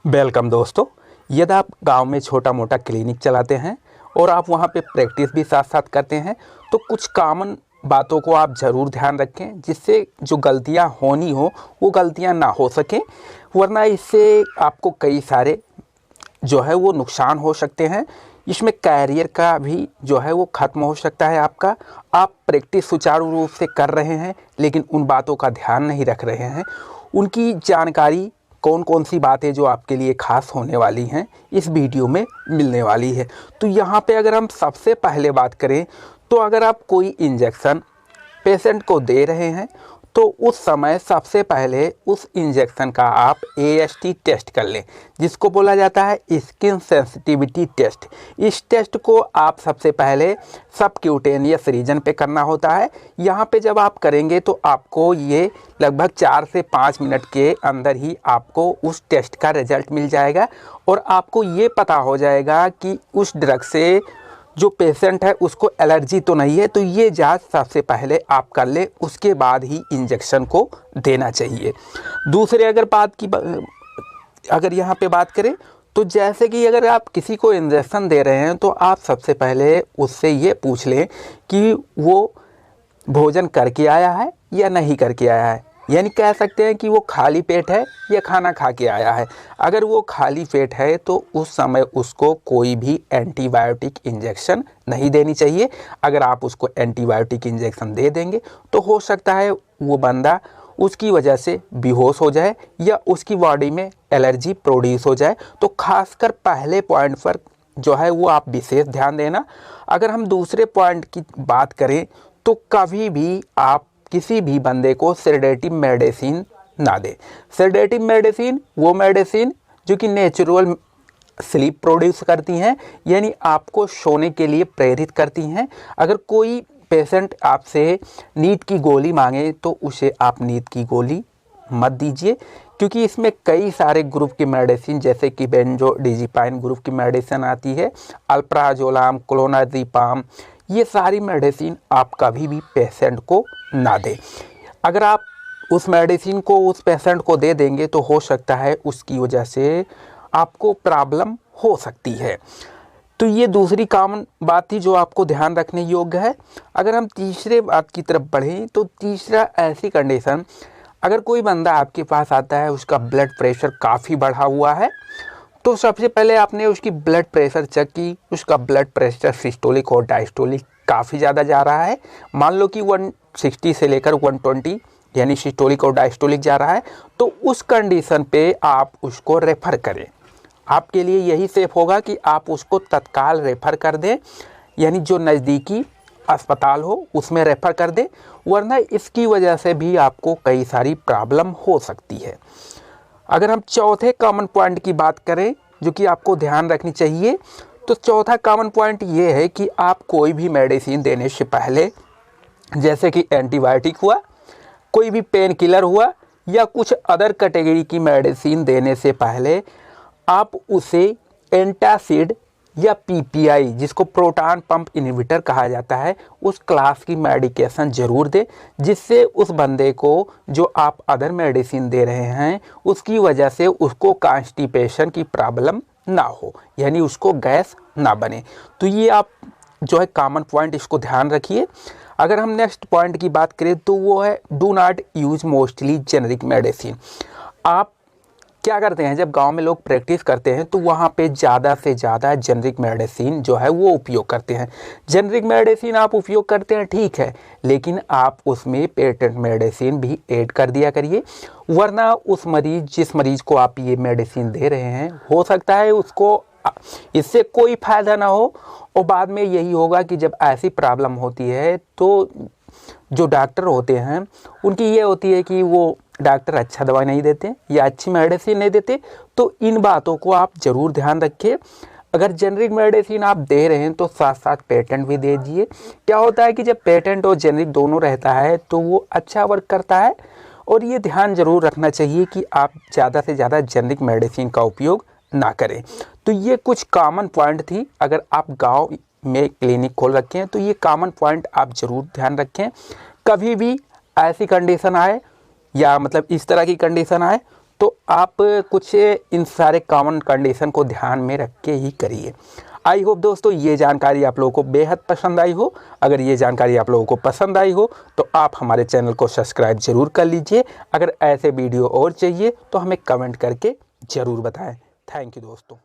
Welcome दोस्तों। यदि आप गांव में छोटा मोटा क्लिनिक चलाते हैं और आप वहां पे प्रैक्टिस भी साथ साथ करते हैं तो कुछ कॉमन बातों को आप ज़रूर ध्यान रखें, जिससे जो गलतियां होनी हो वो गलतियां ना हो सकें, वरना इससे आपको कई सारे जो है वो नुकसान हो सकते हैं। इसमें कैरियर का भी जो है वो ख़त्म हो सकता है आपका। आप प्रैक्टिस सुचारू रूप से कर रहे हैं लेकिन उन बातों का ध्यान नहीं रख रहे हैं, उनकी जानकारी कौन कौन सी बातें जो आपके लिए ख़ास होने वाली हैं इस वीडियो में मिलने वाली है। तो यहाँ पे अगर हम सबसे पहले बात करें तो अगर आप कोई इंजेक्शन पेशेंट को दे रहे हैं तो उस समय सबसे पहले उस इंजेक्शन का आप AST टेस्ट कर लें, जिसको बोला जाता है स्किन सेंसिटिविटी टेस्ट। इस टेस्ट को आप सबसे पहले सबक्यूटेनियस रीजन पे करना होता है। यहाँ पे जब आप करेंगे तो आपको ये लगभग 4 से 5 मिनट के अंदर ही आपको उस टेस्ट का रिजल्ट मिल जाएगा और आपको ये पता हो जाएगा कि उस ड्रग से जो पेशेंट है उसको एलर्जी तो नहीं है। तो ये जांच सबसे पहले आप कर ले, उसके बाद ही इंजेक्शन को देना चाहिए। दूसरे अगर यहाँ पे बात करें तो जैसे कि अगर आप किसी को इंजेक्शन दे रहे हैं तो आप सबसे पहले उससे ये पूछ लें कि वो भोजन करके आया है या नहीं करके आया है, यानी कह सकते हैं कि वो खाली पेट है या खाना खा के आया है। अगर वो खाली पेट है तो उस समय उसको कोई भी एंटीबायोटिक इंजेक्शन नहीं देनी चाहिए। अगर आप उसको एंटीबायोटिक इंजेक्शन दे देंगे तो हो सकता है वो बंदा उसकी वजह से बेहोश हो जाए या उसकी बॉडी में एलर्जी प्रोड्यूस हो जाए। तो खासकर पहले पॉइंट पर जो है वो आप विशेष ध्यान देना। अगर हम दूसरे पॉइंट की बात करें तो कभी भी आप किसी भी बंदे को सेडेटिव मेडिसिन ना दे। सेडेटिव मेडिसिन वो मेडिसिन जो कि नेचुरल स्लीप प्रोड्यूस करती हैं, यानी आपको सोने के लिए प्रेरित करती हैं। अगर कोई पेशेंट आपसे नींद की गोली मांगे तो उसे आप नींद की गोली मत दीजिए, क्योंकि इसमें कई सारे ग्रुप की मेडिसिन जैसे कि बेंजोडिज़ेपाइन ग्रुप की मेडिसिन आती है, अल्प्राजोलाम, क्लोनाज़ेपाम, ये सारी मेडिसिन आप कभी भी पेशेंट को ना दें। अगर आप उस मेडिसिन को उस पेशेंट को दे देंगे तो हो सकता है उसकी वजह से आपको प्रॉब्लम हो सकती है। तो ये दूसरी कॉमन बात थी जो आपको ध्यान रखने योग्य है। अगर हम तीसरे बात की तरफ बढ़ें तो तीसरा ऐसी कंडीशन, अगर कोई बंदा आपके पास आता है उसका ब्लड प्रेशर काफ़ी बढ़ा हुआ है तो सबसे पहले आपने उसकी ब्लड प्रेशर चेक की, उसका ब्लड प्रेशर सिस्टोलिक और डायस्टोलिक काफ़ी ज़्यादा जा रहा है, मान लो कि 160 से लेकर 120 यानी सिस्टोलिक और डायस्टोलिक जा रहा है, तो उस कंडीशन पे आप उसको रेफ़र करें। आपके लिए यही सेफ होगा कि आप उसको तत्काल रेफ़र कर दें, यानी जो नज़दीकी अस्पताल हो उसमें रेफ़र कर दें, वरना इसकी वजह से भी आपको कई सारी प्रॉब्लम हो सकती है। अगर हम चौथे कॉमन पॉइंट की बात करें जो कि आपको ध्यान रखनी चाहिए, तो चौथा कॉमन पॉइंट ये है कि आप कोई भी मेडिसिन देने से पहले, जैसे कि एंटीबायोटिक हुआ, कोई भी पेन किलर हुआ या कुछ अदर कैटेगरी की मेडिसिन देने से पहले आप उसे एंटासिड या PPI, जिसको प्रोटॉन पंप इनहिबिटर कहा जाता है, उस क्लास की मेडिकेशन ज़रूर दें, जिससे उस बंदे को जो आप अदर मेडिसिन दे रहे हैं उसकी वजह से उसको कॉन्स्टिपेशन की प्रॉब्लम ना हो, यानी उसको गैस ना बने। तो ये आप जो है कॉमन पॉइंट इसको ध्यान रखिए। अगर हम नेक्स्ट पॉइंट की बात करें तो वो है do not use mostly generic medicine. आप क्या करते हैं, जब गांव में लोग प्रैक्टिस करते हैं तो वहाँ पे ज़्यादा से ज़्यादा जेनरिक मेडिसिन जो है वो उपयोग करते हैं। जेनरिक मेडिसिन आप उपयोग करते हैं ठीक है, लेकिन आप उसमें पेटेंट मेडिसिन भी ऐड कर दिया करिए, वरना उस जिस मरीज़ को आप ये मेडिसिन दे रहे हैं हो सकता है उसको इससे कोई फ़ायदा ना हो, और बाद में यही होगा कि जब ऐसी प्रॉब्लम होती है तो जो डॉक्टर होते हैं उनकी ये होती है कि वो डॉक्टर अच्छा दवाई नहीं देते या अच्छी मेडिसिन नहीं देते। तो इन बातों को आप ज़रूर ध्यान रखिए। अगर जेनरिक मेडिसिन आप दे रहे हैं तो साथ साथ पेटेंट भी दे दीजिए। क्या होता है कि जब पेटेंट और जेनरिक दोनों रहता है तो वो अच्छा वर्क करता है, और ये ध्यान ज़रूर रखना चाहिए कि आप ज़्यादा से ज़्यादा जेनरिक मेडिसिन का उपयोग ना करें। तो ये कुछ कॉमन पॉइंट थी। अगर आप गाँव में क्लिनिक खोल रखे हैं तो ये कॉमन पॉइंट आप ज़रूर ध्यान रखें। कभी भी ऐसी कंडीशन आए या मतलब इस तरह की कंडीशन आए तो आप कुछ इन सारे कॉमन कंडीशन को ध्यान में रख के ही करिए। आई होप दोस्तों ये जानकारी आप लोगों को बेहद पसंद आई हो। अगर ये जानकारी आप लोगों को पसंद आई हो तो आप हमारे चैनल को सब्सक्राइब ज़रूर कर लीजिए। अगर ऐसे वीडियो और चाहिए तो हमें कमेंट करके ज़रूर बताएं। थैंक यू दोस्तों।